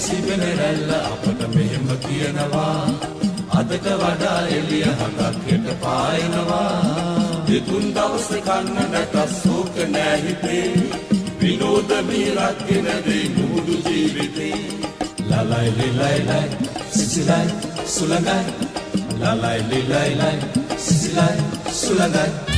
සිබෙන රැල්ල අපට මෙහෙම කියනවා අදට වඩා එළිය හඳක් හෙට පායනවා දෙතුන් දවස කන්න නැත සෝක නෑ හිතේ විනෝද මීරක් ගෙන දෙයි මුහුදු ජීවිතේ ලලයි ලිලයි සිසිලයි සුලඟයි ලලයි ලිලයි සිසිලයි සුලඟයි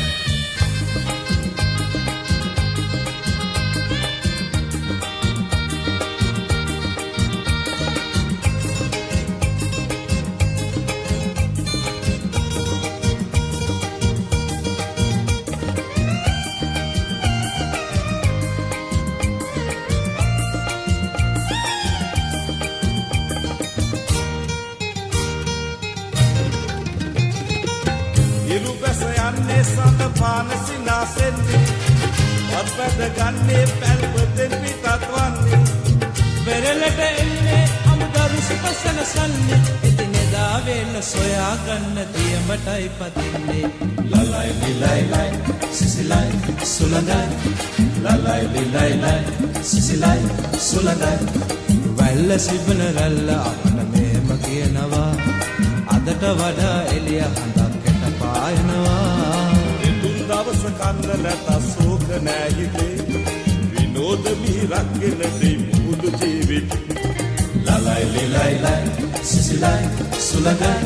ගන්නේ පැල්පතෙන් පිටත් වන්නේ පෙරලට එන්නේ අමුදරු සුපසන සන්නේ එදිනෙදා වෙන සොයා ගන්න දියමටයි පතින්නේ ලලයි ලිලයි සිසිලයි සුලඟයි ලලයි ලිලයි සිසිලයි සුලඟයි වැල්ල සිබන රැල්ල අපන මෙහෙම කියනවා අදට වඩා එළිය හඳක් හෙට පායනවා දවස කන්න නැත සෝක නෑ හිතේ විනෝද මීරක් ගෙන දෙයි මුහුදු ජීවිතේ ලලයි ලිලයි සිසිලයි සුලඟයි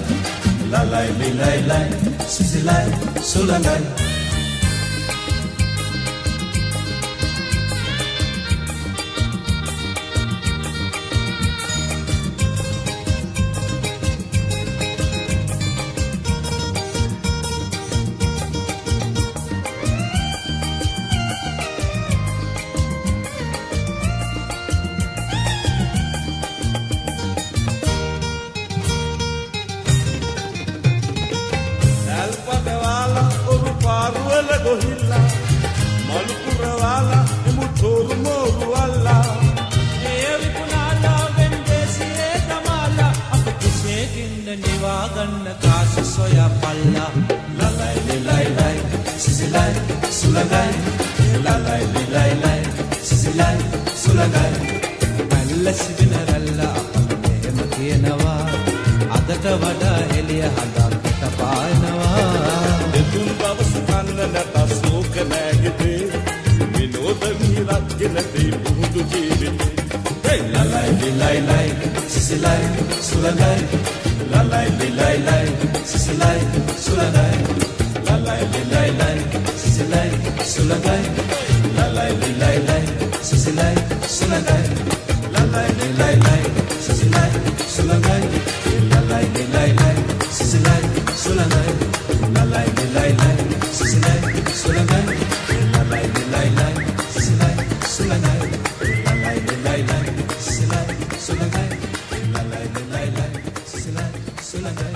ලලයි ලිලයි සිසිලයි සුලඟයි Sulangai,